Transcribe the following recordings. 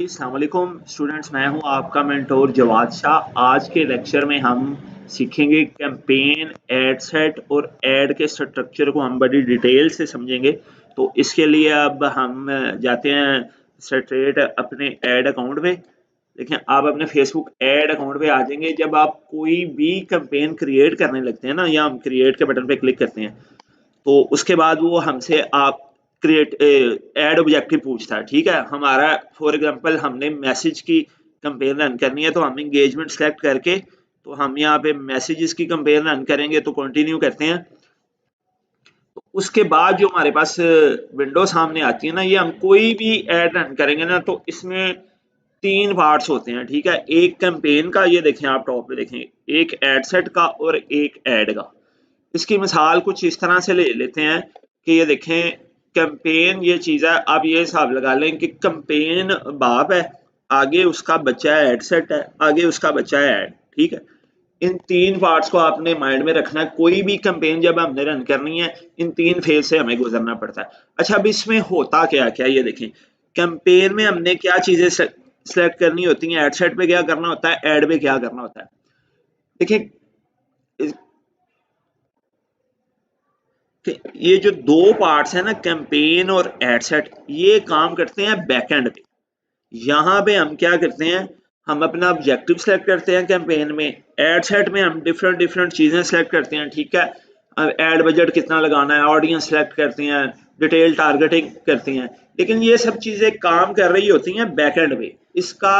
अस्सलाम वालेकुम स्टूडेंट्स, मैं हूं आपका मेंटोर जवाद शाह। आज के लेक्चर में हम सीखेंगे कैंपेन, एड सेट और एड के स्ट्रक्चर को हम बड़ी डिटेल से समझेंगे। तो इसके लिए अब हम जाते हैं स्ट्रेट अपने एड अकाउंट में। देखें, आप अपने फेसबुक एड अकाउंट पे आ जाएंगे। जब आप कोई भी कैंपेन क्रिएट करने लगते हैं ना, या हम क्रिएट के बटन पे क्लिक करते हैं, तो उसके बाद वो हमसे आप क्रिएट ऐड ऑब्जेक्टिव पूछता है। ठीक है, हमारा फॉर एग्जांपल हमने मैसेज की कैंपेन रन करनी है, तो हम एंगेजमेंट सेलेक्ट करके तो हम यहाँ पे मैसेजेस की कैंपेन रन करेंगे। तो कंटिन्यू करते हैं। तो उसके बाद जो हमारे पास विंडो सामने आती है ना, ये हम कोई भी ऐड रन करेंगे ना, तो इसमें तीन पार्ट्स होते हैं। ठीक है, एक कैंपेन का, ये देखें आप टॉप पे देखें, एक एड सेट का और एक ऐड का। इसकी मिसाल कुछ इस तरह से ले लेते हैं कि ये देखें, कैंपेन ये चीज है। आप ये हिसाब लगा लें कि कैंपेन बाप है, आगे उसका बच्चा है एड सेट है, आगे उसका बच्चा है ऐड। ठीक है, इन तीन पार्ट्स को आपने माइंड में रखना है। कोई भी कैंपेन जब हमने रन करनी है, इन तीन फेज से हमें गुजरना पड़ता है। अच्छा, अब इसमें होता क्या क्या, ये देखें। कैंपेन में हमने क्या चीजें सेलेक्ट करनी होती हैं, एड सेट पे क्या करना होता है, ऐड पे क्या करना होता है। देखिए, कि ये जो दो पार्ट्स हैं ना, कैंपेन और एड सेट, ये काम करते हैं बैकएंड पे। यहाँ पे हम क्या करते हैं, हम अपना ऑब्जेक्टिव सेलेक्ट करते हैं कैंपेन में। एड सेट में हम डिफरेंट डिफरेंट चीजें सेलेक्ट करते हैं। ठीक है, एड बजट कितना लगाना है, ऑडियंस सेलेक्ट करते हैं, डिटेल टारगेटिंग करते हैं। लेकिन ये सब चीजें काम कर रही होती हैं बैकएंड पे। इसका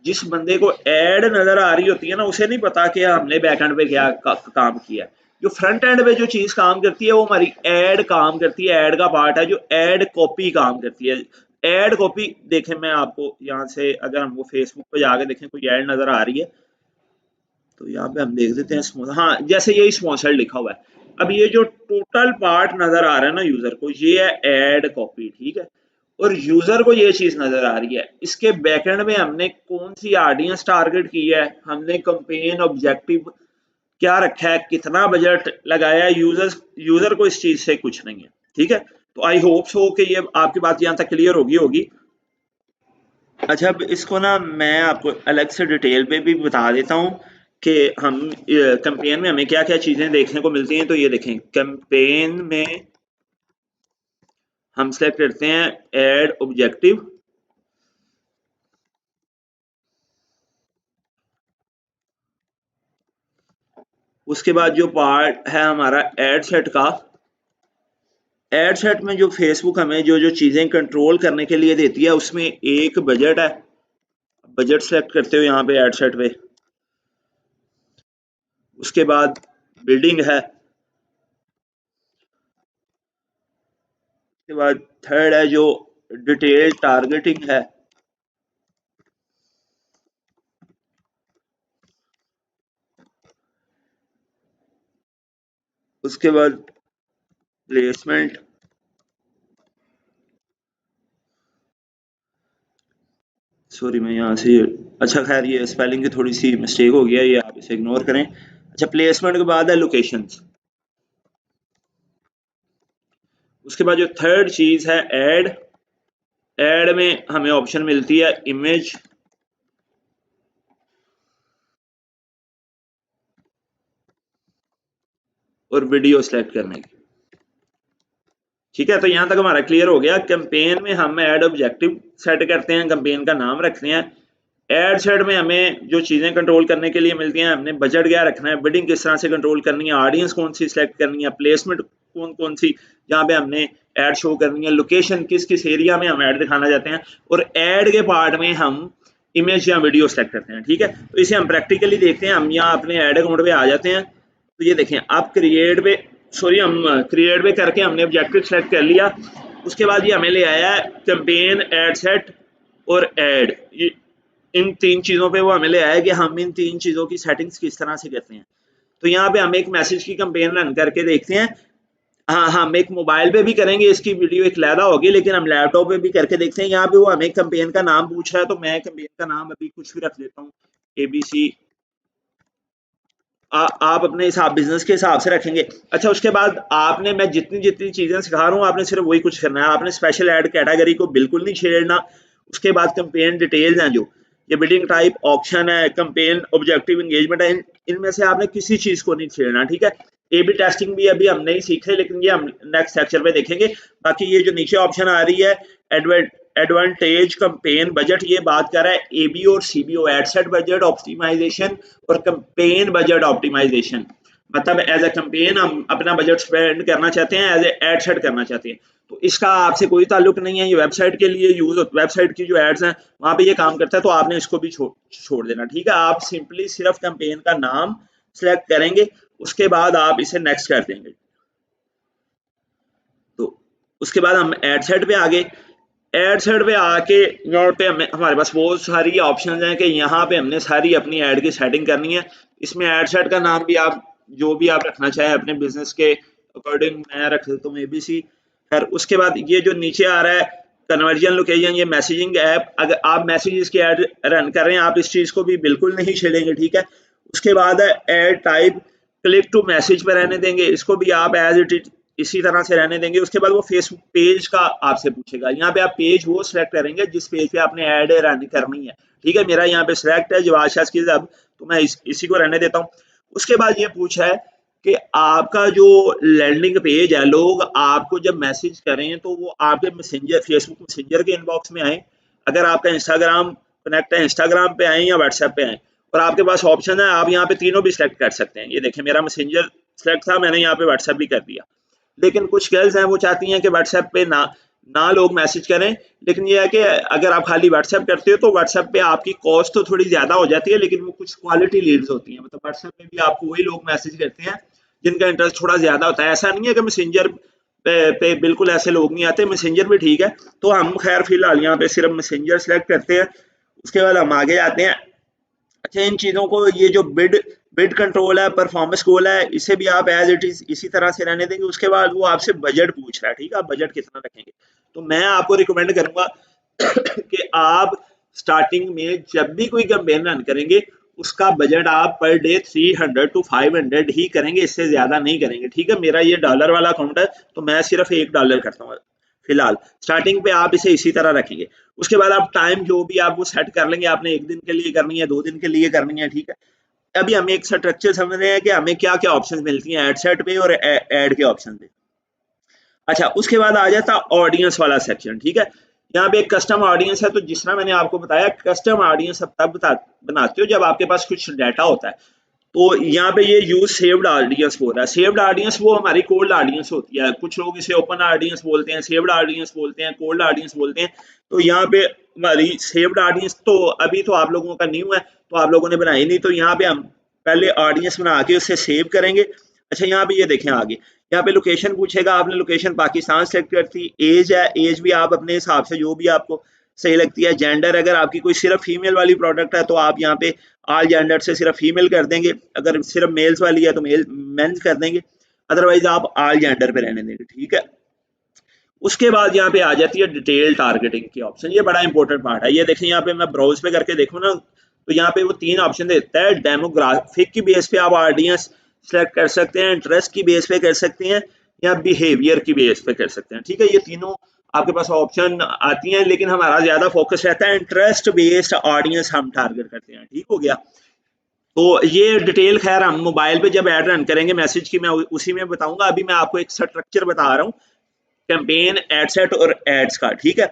जिस बंदे को एड नजर आ रही होती है ना, उसे नहीं पता कि हमने बैकएंड पे क्या काम किया। जो फ्रंट एंड पे जो चीज काम करती है, वो हमारी एड काम करती है। एड का पार्ट है जो एड कॉपी काम करती है। एड कॉपी देखें, मैं आपको यहाँ से, अगर हम वो फेसबुक पे जाके देखें, कोई एड नजर आ रही है, तो यहाँ पे हम देख देते हैं। हाँ, जैसे यही स्पॉन्सर्ड लिखा हुआ है। अब ये जो टोटल पार्ट नजर आ रहा है ना यूजर को, ये है एड कॉपी। ठीक है, और यूजर को ये चीज नजर आ रही है। इसके बैकएंड में हमने कौन सी ऑडियंस टारगेट की है, हमने कैंपेन ऑब्जेक्टिव क्या रखा है, कितना बजट लगाया है, यूजर को इस चीज से कुछ नहीं है। ठीक है, तो आई होप सो कि ये आपकी बात यहाँ तक क्लियर होगी। अच्छा, अब इसको ना मैं आपको अलग से डिटेल पे भी बता देता हूँ कि हम कैंपेन में हमें क्या क्या चीजें देखने को मिलती हैं। तो ये देखें, कैंपेन में हम सेलेक्ट करते हैं एड ऑब्जेक्टिव। उसके बाद जो पार्ट है हमारा एड सेट का, एड सेट में जो फेसबुक हमें जो जो चीजें कंट्रोल करने के लिए देती है, उसमें एक बजट है। बजट सेलेक्ट करते हो यहाँ पे एड सेट पे। उसके बाद बिल्डिंग है। उसके बाद थर्ड है जो डिटेल टारगेटिंग है। उसके बाद प्लेसमेंट। सॉरी, मैं यहाँ से, अच्छा खैर, ये स्पेलिंग की थोड़ी सी मिस्टेक हो गया, ये आप इसे इग्नोर करें। अच्छा, प्लेसमेंट के बाद है लोकेशंस। उसके बाद जो थर्ड चीज है ऐड। ऐड में हमें ऑप्शन मिलती है इमेज और वीडियो सेलेक्ट करने की। ठीक है, तो यहां तक हमारा क्लियर हो गया। कैंपेन में हम ऐड ऑब्जेक्टिव सेट करते हैं, कैंपेन का नाम रखते हैं। एड सेट में हमें जो चीजें कंट्रोल करने के लिए मिलती हैं, हमने बजट क्या रखना है, बिडिंग किस तरह से कंट्रोल करनी है, ऑडियंस कौन सी सिलेक्ट करनी है, प्लेसमेंट कौन कौन सी जहाँ पे हमने ऐड शो करनी है, लोकेशन किस किस एरिया में हम ऐड दिखाना चाहते हैं, और ऐड के पार्ट में हम इमेज या वीडियो सेलेक्ट करते हैं। ठीक है, तो इसे हम प्रैक्टिकली देखते हैं। हम यहाँ अपने ऐड अकाउंट पे आ जाते हैं। तो ये देखें, आप क्रिएट पे, सॉरी, हम क्रिएट पे करके हमने ऑब्जेक्टिव सेलेक्ट कर लिया। उसके बाद ये हमें ले आया है कैंपेन, एड सेट और एड। इन तीन चीजों पे वो हमें ले आया कि हम इन तीन चीजों की सेटिंग्स किस तरह से करते हैं। तो यहाँ पे हम एक मैसेज की कैंपेन रन करके देखते हैं। हाँ, हम एक मोबाइल पे भी करेंगे, इसकी वीडियो एक अलहदा होगी, लेकिन हम लैपटॉप पे भी करके देखते हैं। यहाँ पे वो हमें कैंपेन का नाम पूछ रहा है, तो मैं कैंपेन का नाम अभी कुछ भी रख देता हूँ, ABC। आप अपने हिसाब, बिजनेस के हिसाब से रखेंगे। अच्छा, उसके बाद आपने, मैं जितनी जितनी चीजें सिखा रहा हूँ, आपने सिर्फ वही कुछ करना है। आपने स्पेशल ऐड कैटेगरी को बिल्कुल नहीं छेड़ना। उसके बाद कैंपेन डिटेल्स हैं, जो ये बिडिंग टाइप, ऑक्शन है, कैंपेन ऑब्जेक्टिव, एंगेजमेंट है, इनमें से आपने किसी चीज को नहीं छेड़ना, ठीक है। ए बी टेस्टिंग भी अभी हम नहीं सीखे, लेकिन ये हम नेक्स्ट लेक्चर में देखेंगे। बाकी ये जो नीचे ऑप्शन आ रही है एडवांटेज कैंपेन बजट, ये बात कर रहा है एबी और CBO, ad set budget optimization और कैंपेन बजट ऑप्टिमाइजेशन। मतलब एज ए कैंपेन हम अपना बजट स्पेंड करना चाहते हैं, एज ए एड सेट करना चाहते हैं, तो इसका आपसे कोई ताल्लुक नहीं है, ये वेबसाइट के लिए यूज होता, वेबसाइट की जो एड्स हैं वहां पे ये काम करता है, तो आपने इसको भी छोड़ देना, ठीक है। आप सिंपली सिर्फ कैंपेन का नाम सिलेक्ट करेंगे, उसके बाद आप इसे नेक्स्ट कर देंगे। तो उसके बाद हम एड सेट पे आ गए। एड सेट पे आके यहाँ पे हमारे पास बहुत सारी ऑप्शंस हैं कि यहाँ पे हमने सारी अपनी ऐड की सेटिंग करनी है। इसमें एड सेट का नाम भी आप जो भी आप रखना चाहें अपने बिजनेस के अकॉर्डिंग, मैं रख देता हूँ ABC। फिर उसके बाद ये जो नीचे आ रहा है कन्वर्जन लोकेशन, ये मैसेजिंग ऐप, अगर आप मैसेजेस की ऐड रन कर रहे हैं आप इस चीज को भी बिल्कुल नहीं छेड़ेंगे, ठीक है। उसके बाद है ad type, click to message पे रहने देंगे, इसको भी आप एज इट इज इसी तरह से रहने देंगे। उसके बाद वो फेसबुक पेज का आपसे पूछेगा, यहाँ पे आप पेज वो सिलेक्ट करेंगे जिस पेज पे आपने ऐड रन करनी है, ठीक है। मेरा यहाँ पे सिलेक्ट है जवाद शाह स्किल्स हब, तो मैं इसी को रहने देता हूँ। उसके बाद ये पूछा है कि आपका जो लैंडिंग पेज है, लोग आपको जब मैसेज करें तो वो आपके मैसेंजर, फेसबुक मैसेंजर के इनबॉक्स में आए, अगर आपका इंस्टाग्राम कनेक्ट है इंस्टाग्राम पे आए या व्हाट्सएप पे आए, और आपके पास ऑप्शन है आप यहाँ पे तीनों भी सिलेक्ट कर सकते हैं। ये देखिए मेरा मैसेंजर सिलेक्ट था, मैंने यहाँ पे व्हाट्सएप भी कर दिया। लेकिन कुछ गर्ल्स हैं वो चाहती हैं कि व्हाट्सएप पे ना लोग मैसेज करें, लेकिन ये है कि अगर आप खाली व्हाट्सएप करते हो तो व्हाट्सएप पे आपकी कॉस्ट तो थोड़ी ज्यादा हो जाती है, लेकिन वो कुछ क्वालिटी लीड्स होती हैं, मतलब व्हाट्सएप पे भी आपको वही लोग मैसेज करते हैं जिनका इंटरेस्ट थोड़ा ज्यादा होता है। ऐसा नहीं है कि मैसेंजर पे बिल्कुल ऐसे लोग नहीं आते, मैसेंजर भी ठीक है। तो हम खैर फिलहाल यहाँ पे सिर्फ मैसेंजर सेलेक्ट करते हैं। उसके बाद हम आगे जाते हैं। अच्छा, इन चीजों को, ये जो बिड बिड कंट्रोल है, परफॉर्मेंस गोल है, इसे भी आप एज इट इज इसी तरह से रहने देंगे। उसके बाद वो आपसे बजट पूछ रहा है, ठीक है, आप बजट कितना रखेंगे। तो मैं आपको रिकमेंड करूंगा कि आप स्टार्टिंग में जब भी कोई कैंपेन रन करेंगे उसका बजट आप पर डे 300 to 500 ही करेंगे, इससे ज्यादा नहीं करेंगे, ठीक है। मेरा ये डॉलर वाला अकाउंट है तो मैं सिर्फ $1 करता हूँ फिलहाल। स्टार्टिंग पे आप इसे इसी तरह रखेंगे। उसके बाद आप टाइम जो भी आप वो सेट कर लेंगे, आपने 1 दिन के लिए करनी है, 2 दिन के लिए करनी है, ठीक है। अभी हम एक स्ट्रक्चर समझ रहे हैं कि हमें क्या क्या ऑप्शन मिलती हैं एड सेट पे और एड के ऑप्शन पे। अच्छा, उसके बाद आ जाता ऑडियंस वाला सेक्शन, ठीक है। यहाँ पे एक कस्टम ऑडियंस है, तो जिस तरह मैंने आपको बताया कस्टम ऑडियंस आप तब बनाते हो जब आपके पास कुछ डाटा होता है। तो यहाँ पे ये यूज सेव्ड ऑडियंस हो रहा है। सेव्ड ऑडियंस वो हमारी कोल्ड ऑडियंस होती है, कुछ लोग इसे ओपन ऑडियंस बोलते हैं, सेव्ड ऑडियंस बोलते हैं, कोल्ड ऑडियंस बोलते हैं। तो यहाँ पे हमारी सेव्ड ऑडियंस तो अभी तो आप लोगों का न्यू है, तो आप लोगों ने बनाई नहीं, तो यहाँ पे हम पहले ऑडियंस बना के उससे सेव करेंगे। अच्छा, यहाँ पे ये देखें आगे, यहाँ पे लोकेशन पूछेगा, आपने लोकेशन पाकिस्तान सेलेक्ट करती, एज है, एज भी आप अपने हिसाब से जो भी आपको सही लगती है। जेंडर, अगर आपकी कोई सिर्फ फीमेल वाली प्रोडक्ट है तो आप यहाँ पे ऑल जेंडर से सिर्फ फीमेल कर देंगे, अगर सिर्फ मेल्स वाली है तो मेंस कर देंगे, अदरवाइज आप ऑल जेंडर पे रहने देंगे, ठीक है। उसके बाद यहाँ पे आ जाती है डिटेल टारगेटिंग की ऑप्शन, ये बड़ा इंपॉर्टेंट पार्ट है। ये देखें यहाँ पे मैं ब्राउज पे करके देखूँ ना, तो यहाँ पे वो 3 ऑप्शन देता है। डेमोग्राफिक की बेस पे आप ऑडियंस सेलेक्ट कर सकते हैं, इंटरेस्ट की बेस पे कर सकते हैं, या बिहेवियर की बेस पे कर सकते हैं, ठीक है। ये तीनों आपके पास ऑप्शन आती हैं, लेकिन हमारा ज्यादा फोकस रहता है इंटरेस्ट बेस्ड ऑडियंस हम टारगेट करते हैं, ठीक हो गया। तो ये डिटेल खैर हम मोबाइल पे जब ऐड रन करेंगे मैसेज की, मैं उसी में बताऊंगा। अभी मैं आपको एक स्ट्रक्चर बता रहा हूँ कैंपेन, एड सेट और एड्स का, ठीक है।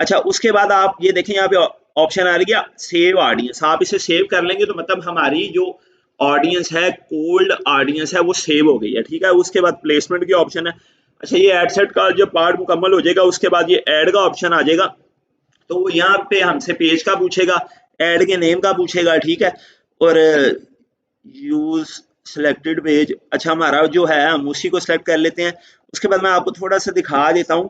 अच्छा, उसके बाद आप ये देखें यहाँ पे ऑप्शन आ रही है सेव ऑडियंस, आप इसे सेव कर लेंगे तो मतलब हमारी जो ऑडियंस है, कोल्ड ऑडियंस है, वो सेव हो गई है, ठीक है। उसके बाद प्लेसमेंट की ऑप्शन है। अच्छा, ये एड सेट का जब पार्ट मुकम्मल हो जाएगा उसके बाद ये ऐड का ऑप्शन आ जाएगा, तो वो यहाँ पे हमसे पेज का पूछेगा, ऐड के नेम का पूछेगा, ठीक है। और यूज सिलेक्टेड पेज, अच्छा हमारा जो है हम उसी को सिलेक्ट कर लेते हैं। उसके बाद मैं आपको थोड़ा सा दिखा देता हूँ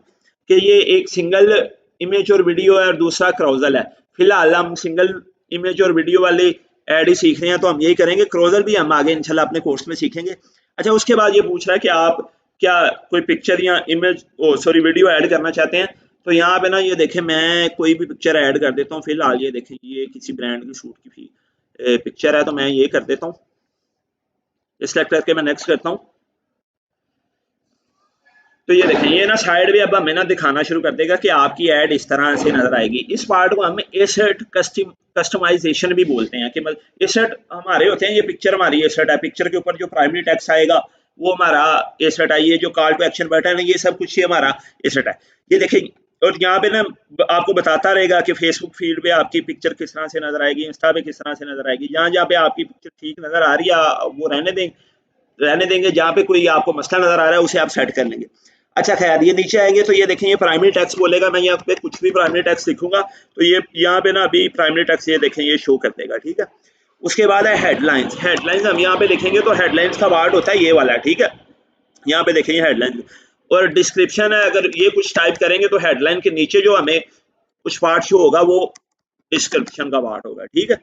कि ये एक सिंगल इमेज और वीडियो है और दूसरा क्रोजल है। फिलहाल हम सिंगल इमेज और वीडियो वाली ऐड ही सीख रहे हैं, तो हम यही करेंगे। क्रोजल भी हम आगे इंशाल्लाह अपने कोर्स में सीखेंगे। अच्छा, उसके बाद ये पूछ रहा है कि आप क्या कोई पिक्चर या इमेज वीडियो ऐड करना चाहते हैं। तो यहाँ पे ना ये देखें, मैं कोई भी पिक्चर ऐड कर देता हूँ। फिलहाल ये देखें, ये किसी ब्रांड की सूट की पिक्चर है, तो मैं ये कर देता हूँ, सिलेक्ट करके मैं नेक्स्ट करता हूँ। तो ये देखें, ये ना साइड भी अब हमें ना दिखाना शुरू कर देगा कि आपकी ऐड इस तरह से नजर आएगी। इस पार्ट को हम एसेट कस्टमाइजेशन भी बोलते हैं कि मतलब एसेट हमारे होते हैं, ये पिक्चर हमारी एसेट है, पिक्चर के ऊपर जो प्राइमरी टेक्स्ट आएगा वो हमारा एसेट है, ये जो कॉल टू एक्शन बटन है ये सब कुछ ही हमारा एसेट है। ये देखें, और यहाँ पे ना आपको बताता रहेगा कि फेसबुक फीड पे आपकी पिक्चर किस तरह से नजर आएगी, इंस्टा पे किस तरह से नजर आएगी। जहाँ जहाँ पे आपकी पिक्चर ठीक नजर आ रही है वो रहने देंगे, जहाँ पे कोई आपको मसला नजर आ रहा है उसे आप सेट कर लेंगे। अच्छा खैर, ये नीचे आएंगे तो ये देखें, ये प्राइमरी टेक्स्ट बोलेगा, मैं यहाँ पे कुछ भी प्राइमरी टेक्स्ट लिखूंगा तो ये यहाँ पे ना अभी प्राइमरी टेक्स्ट ये देखें ये शो कर देगा, ठीक है। उसके बाद है हेडलाइंस। हेडलाइंस हम यहाँ पे लिखेंगे तो हेडलाइंस का पार्ट होता है ये वाला, ठीक है। यहाँ पे देखें ये हेडलाइंस और डिस्क्रिप्शन है, अगर ये कुछ टाइप करेंगे तो हेडलाइन के नीचे जो हमें कुछ पार्ट शो होगा वो डिस्क्रिप्शन का पार्ट होगा, ठीक है।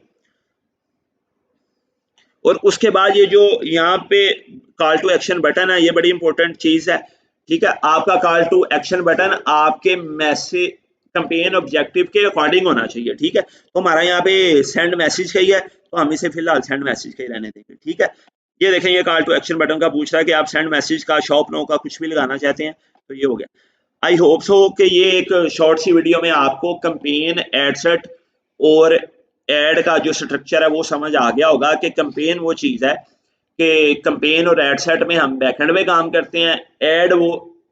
और उसके बाद ये जो यहाँ पे कॉल टू एक्शन बटन है, ये बड़ी इंपॉर्टेंट चीज है, ठीक है। आपका कॉल टू एक्शन बटन आपके मैसेज कैंपेन ऑब्जेक्टिव के अकॉर्डिंग होना चाहिए, ठीक है। तो हमारा यहाँ पे सेंड मैसेज का ही है तो हम इसे फिलहाल सेंड मैसेज का ही रहने देंगे, ठीक है। ये देखें, ये कॉल टू एक्शन बटन का पूछ रहा है कि आप सेंड मैसेज का, शॉप नो का, कुछ भी लगाना चाहते हैं तो ये हो गया। आई होप सो कि ये एक शॉर्ट सी वीडियो में आपको कैंपेन, एडसेट और एड का जो स्ट्रक्चर है वो समझ आ गया होगा कि कैंपेन वो चीज़ है कि कैंपेन और एड सेट में हम बैकएंड में काम करते हैं। एड वो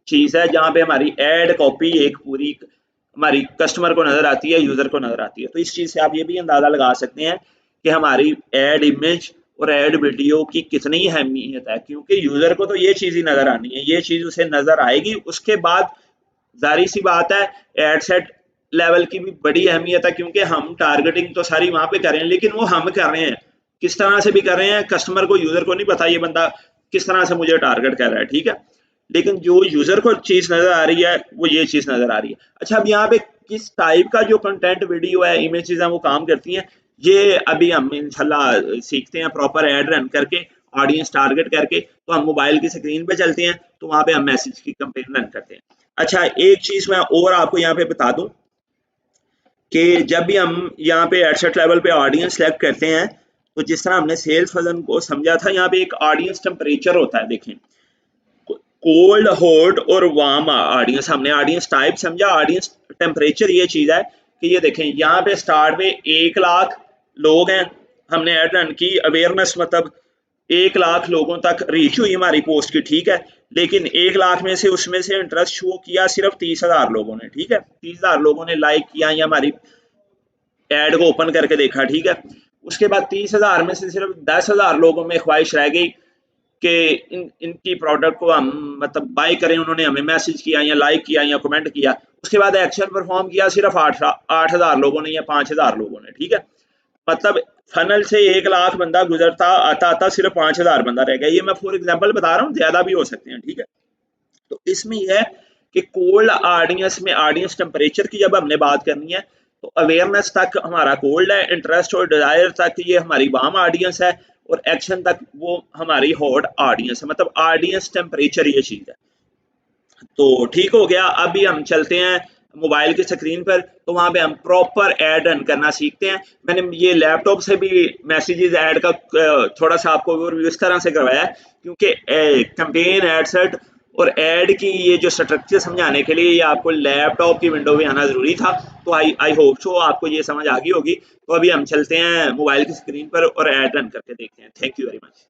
चीज़ है जहाँ पे हमारी एड कॉपी एक पूरी हमारी कस्टमर को नजर आती है, यूजर को नजर आती है। तो इस चीज़ से आप ये भी अंदाजा लगा सकते हैं कि हमारी एड इमेज और एड वीडियो की कितनी अहमियत है, क्योंकि यूजर को तो ये चीज़ ही नजर आनी है, ये चीज़ उसे नजर आएगी। उसके बाद जाहिर सी बात है एड सेट लेवल की भी बड़ी अहमियत है, क्योंकि हम टारगेटिंग तो सारी वहां पे कर रहे हैं, लेकिन वो हम कर रहे हैं किस तरह से भी कर रहे हैं, कस्टमर को, यूजर को नहीं पता ये बंदा किस तरह से मुझे टारगेट कर रहा है, ठीक है। लेकिन जो यूजर को चीज नजर आ रही है वो ये चीज नजर आ रही है। अच्छा, अब यहाँ पे किस टाइप का जो कंटेंट वीडियो है, इमेजेस है वो काम करती हैं, ये अभी हम इंशाल्लाह सीखते हैं प्रॉपर एड रन करके, ऑडियंस टारगेट करके। तो हम मोबाइल की स्क्रीन पे चलते हैं तो वहां पे हम मैसेज की कैंपेन रन करते हैं। अच्छा, एक चीज मैं और आपको यहाँ पे बता दूं कि जब भी हम यहाँ पे एडसेट लेवल पे ऑडियंस सेलेक्ट करते हैं तो जिस तरह हमने सेल्स फंक्शन को समझा था, यहाँ पे एक ऑडियंस टेम्परेचर होता है। देखें, कोल्ड, हॉट और वार्म ऑडियंस, हमने ऑडियंस टाइप समझा, ऑडियंस टेम्परेचर ये चीज है कि ये देखें यहाँ पे स्टार्ट में 1 लाख लोग हैं, हमने ऐड रन की, अवेयरनेस मतलब 1 लाख लोगों तक रीच हुई हमारी पोस्ट की, ठीक है। लेकिन 1 लाख में से उसमें से इंटरेस्ट शो किया सिर्फ 30,000 लोगों ने, ठीक है। 30,000 लोगों ने लाइक किया या हमारी एड को ओपन करके देखा, ठीक है। उसके बाद 30,000 में से सिर्फ 10,000 लोगों में ख्वाहिश रह गई कि इनकी प्रोडक्ट को हम मतलब बाय करें, उन्होंने हमें मैसेज किया या लाइक किया या कमेंट किया। उसके बाद एक्शन परफॉर्म किया सिर्फ 8,000 लोगों ने या 5,000 लोगों ने, ठीक है। मतलब फनल से 1 लाख बंदा गुजरता आता आता सिर्फ 5,000 बंदा रह गया। ये मैं फॉर एग्जांपल बता रहा हूँ, ज्यादा भी हो सकते हैं, ठीक है। तो इसमें यह है कि कोल्ड ऑडियंस में ऑडियंस टेम्परेचर की जब हमने बात करनी है तो अवेयरनेस तक हमारा कोल्ड है, इंटरेस्ट और डिजायर तक ये हमारी वार्म ऑडियंस है, और एक्शन तक वो हमारी हॉट ऑडियंस है। मतलब ऑडियंस टेम्परेचर ये चीज है। तो ठीक हो गया, अभी हम चलते हैं मोबाइल की स्क्रीन पर, तो वहां पे हम प्रॉपर ऐड रन करना सीखते हैं। मैंने ये लैपटॉप से भी मैसेजेस ऐड का थोड़ा सा आपको ओवरव्यू इस तरह से करवाया है, क्योंकि कैंपेन, एडसेट और ऐड की ये जो स्ट्रक्चर समझाने के लिए ये आपको लैपटॉप की विंडो में आना जरूरी था। तो आई होप सो आपको ये समझ आ गई होगी। तो अभी हम चलते हैं मोबाइल की स्क्रीन पर और ऐड रन करके देखते हैं। Thank you very much.